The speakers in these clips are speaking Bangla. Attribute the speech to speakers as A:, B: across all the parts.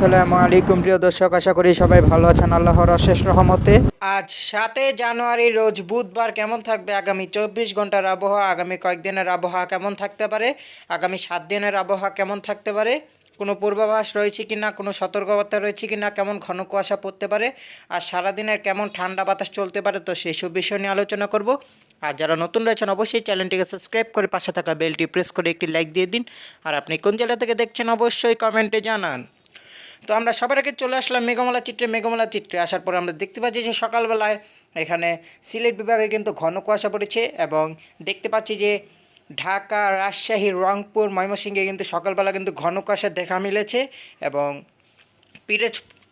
A: আসসালামু আলাইকুম প্রিয় দর্শক, আশা করি সবাই ভালো আছেন আল্লাহর অশেষ রহমতে। আজ 7 জানুয়ারি রোজ বুধবার কেমন থাকবে আগামী 24 ঘন্টার আবহাওয়া, আগামী কয়েকদিনের আবহাওয়া কেমন থাকতে পারে, আগামী 7 দিনের আবহাওয়া কেমন থাকতে পারে, কোনো পূর্বাভাস রয়েছে কি না, কোনো সতর্কবার্তা রয়েছে কি না, কেমন ঘন কুয়াশা পড়তে পারে, আর সারাদিনের কেমন ঠান্ডা বাতাস চলতে পারে, তো সেই সব বিষয় নিয়ে আলোচনা করব। আর যারা নতুন রয়েছেন অবশ্যই চ্যানেলটিকে সাবস্ক্রাইব করে পাশে থাকা বেলটি প্রেস করে একটি লাইক দিয়ে দিন। আর আপনি কোন জেলা থেকে দেখছেন অবশ্যই কমেন্টে জানান। তো আমরা সবার আগে চলে আসলাম মেঘমালা চিত্রে আসার পরে আমরা দেখতে পাচ্ছি যে সকালবেলায় এখানে সিলেট বিভাগে কিন্তু ঘন কুয়াশা পড়েছে, এবং দেখতে পাচ্ছি যে ঢাকা, রাজশাহী, রংপুর, ময়মনসিংহে কিন্তু সকালবেলা কিন্তু ঘন কুয়াশা দেখা মিলেছে, এবং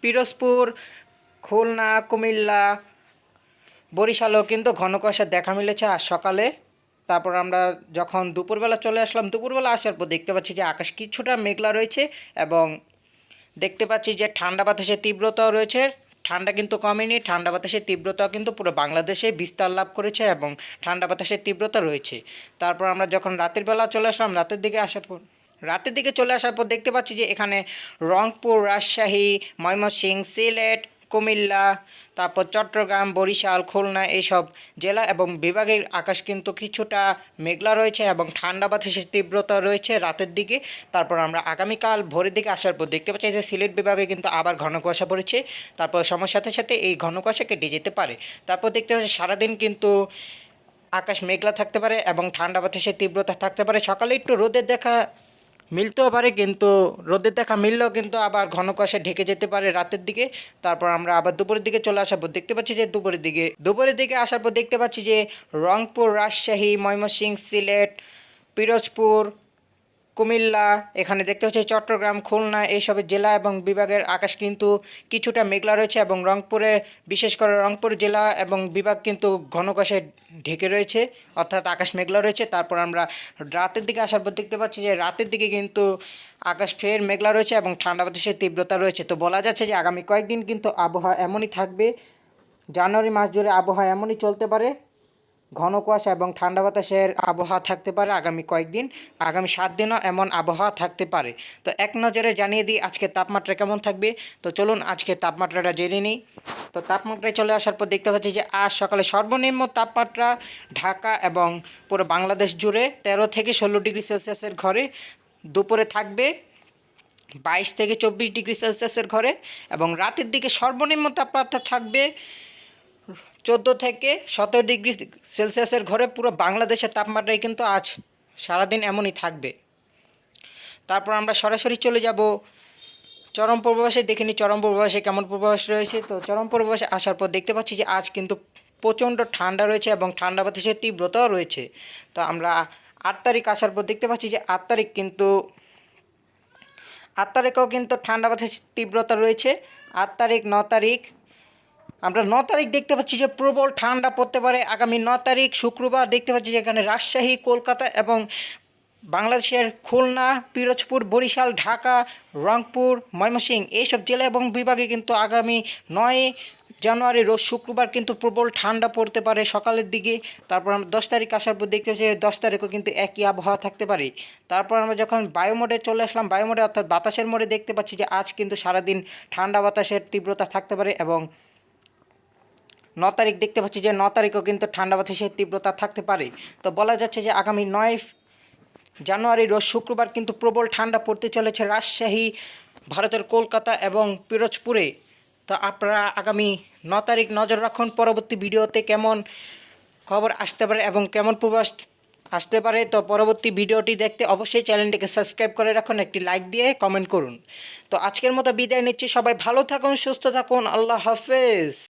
A: পিরোজপুর, খুলনা, কুমিল্লা, বরিশালেও কিন্তু ঘন কুয়াশা দেখা মিলেছে আজ সকালে। তারপর আমরা যখন দুপুরবেলা চলে আসলাম, দুপুরবেলা আসার পর দেখতে পাচ্ছি যে আকাশ কিছুটা মেঘলা রয়েছে, এবং দেখতে পাচ্ছি যে ঠান্ডা বাতাসের তীব্রতাও রয়েছে। ঠান্ডা কিন্তু কমেনি, ঠান্ডা বাতাসের তীব্রতাও কিন্তু পুরো বাংলাদেশে বিস্তার লাভ করেছে, এবং ঠান্ডা বাতাসের তীব্রতা রয়েছে। তারপর আমরা যখন রাতের বেলা চলে আসলাম, রাতের দিকে চলে আসার পর দেখতে পাচ্ছি যে এখানে রংপুর, রাজশাহী, ময়মনসিংহ, সিলেট, কুমিল্লা, তারপর চট্টগ্রাম, বরিশাল, খুলনা এইসব জেলা এবং বিভাগের আকাশ কিন্তু কিছুটা মেঘলা রয়েছে, এবং ঠান্ডা বাতাসের তীব্রতা রয়েছে রাতের দিকে। তারপর আমরা আগামীকাল ভোরের দিকে আসার পর দেখতে পাচ্ছি যে সিলেট বিভাগে কিন্তু আবার ঘন কুয়াশা পড়েছে। তারপর সময়ের সাথে সাথে এই ঘন কুয়াশা কেটে যেতে পারে। তারপর দেখতে পাচ্ছি সারাদিন কিন্তু আকাশ মেঘলা থাকতে পারে এবং ঠান্ডা বাতাসের তীব্রতা থাকতে পারে। সকালে একটু রোদের দেখা মিলতেও পারে, কিন্তু রোদের দেখা মিললেও কিন্তু আবার ঘন কুয়াশা ঢেকে যেতে পারে রাতের দিকে। তারপর আমরা আবার দুপুরের দিকে চলে আসার পর দেখতে পাচ্ছি যে দুপুরের দিকে আসার পর দেখতে পাচ্ছি যে রংপুর, রাজশাহী, ময়মনসিংহ, সিলেট, পিরোজপুর, কুমিল্লা, এখানে দেখতে হচ্ছে চট্টগ্রাম, খুলনা এইসবের জেলা এবং বিভাগের আকাশ কিন্তু কিছুটা মেঘলা রয়েছে, এবং রংপুরে বিশেষ করে রংপুর জেলা এবং বিভাগ কিন্তু ঘন কুয়াশায় ঢেকে রয়েছে, অর্থাৎ আকাশ মেঘলা রয়েছে। তারপর আমরা রাতের দিকে আসার পর দেখতে পাচ্ছি যে রাতের দিকে কিন্তু আকাশ ফের মেঘলা রয়েছে এবং ঠান্ডা বাতাসের তীব্রতা রয়েছে। তো বলা যাচ্ছে যে আগামী কয়েকদিন কিন্তু আবহাওয়া এমনই থাকবে, জানুয়ারি মাস জুড়ে আবহাওয়া এমনই চলতে পারে, ঘন কুয়াশা এবং ঠান্ডা বাতাসের আবহাওয়া থাকতে পারে আগামী কয়েকদিন। আগামী 7 দিনও এমন আবহাওয়া থাকতে পারে। তো এক নজরে জানিয়ে দিই আজকে তাপমাত্রা কেমন থাকবে। তো চলুন আজকে তাপমাত্রাটা জেনে নিই। তো তাপমাত্রায় চলে আসার পর দেখতে পাচ্ছি যে আজ সকালে সর্বনিম্ন তাপমাত্রা ঢাকা এবং পুরো বাংলাদেশ জুড়ে 13 থেকে 16 ডিগ্রি সেলসিয়াসের ঘরে, দুপুরে থাকবে 22 থেকে 24 ডিগ্রি সেলসিয়াসের ঘরে, এবং রাতের দিকে সর্বনিম্ন তাপমাত্রা থাকবে 14 থেকে 17 ডিগ্রি সেলসিয়াসের ঘরে। পুরো বাংলাদেশের তাপমাত্রায় কিন্তু আজ সারাদিন এমনই থাকবে। তারপর আমরা সরাসরি চলে যাব চরম পূর্বাভাসে, দেখে নিই চরম পূর্বাভাসে কেমন পূর্বাভাস রয়েছে। তো চরম পূর্বাভাসে আসার পর দেখতে পাচ্ছি যে আজ কিন্তু প্রচণ্ড ঠান্ডা রয়েছে এবং ঠান্ডা বাতাসের তীব্রতাও রয়েছে। তো আমরা 8 তারিখ আসার পর দেখতে পাচ্ছি যে 8 তারিখেও কিন্তু ঠান্ডা বাতাসের তীব্রতা রয়েছে। 8 তারিখ, 9 তারিখ, আমরা 9 তারিখ দেখতে পাচ্ছি যে প্রবল ঠান্ডা পড়তে পারে। আগামী 9 তারিখ শুক্রবার দেখতে পাচ্ছি যে এখানে রাজশাহী, কলকাতা এবং বাংলাদেশের খুলনা, পিরোজপুর, বরিশাল, ঢাকা, রংপুর, ময়মনসিংহ এইসব জেলা এবং বিভাগে কিন্তু আগামী 9 জানুয়ারি রোজ শুক্রবার কিন্তু প্রবল ঠান্ডা পড়তে পারে সকালের দিকে। তারপর আমরা 10 তারিখ আসার পর দেখতে পাচ্ছি 10 তারিখও কিন্তু একই আবহাওয়া থাকতে পারে। তারপর আমরা যখন বায়ুমোডে চলে আসলাম, বায়ুমোডে অর্থাৎ বাতাসের মোডে দেখতে পাচ্ছি যে আজ কিন্তু সারাদিন ঠান্ডা বাতাসের তীব্রতা থাকতে পারে, এবং 9 তারিখ দেখতে পাচ্ছি যে 9 তারিখও কিন্তু ঠান্ডা বাতাসের তীব্রতা থাকতে পারে। তো বলা যাচ্ছে যে আগামী 9 জানুয়ারি রোজ শুক্রবার কিন্তু প্রবল ঠান্ডা পড়তে চলেছে রাজশাহী, ভারতের কলকাতা এবং পিরোজপুরে। তো আপনারা আগামী 9 তারিখ নজর রাখুন পরবর্তী ভিডিওতে কেমন খবর আসতে পারে এবং কেমন পূর্বাভাস আসতে পারে। তো পরবর্তী ভিডিওটি দেখতে অবশ্যই চ্যানেলটিকে সাবস্ক্রাইব করে রাখুন, একটি লাইক দিয়ে কমেন্ট করুন। তো আজকের মতো বিদায় নিচ্ছি, সবাই ভালো থাকুন, সুস্থ থাকুন, আল্লাহ হাফেজ।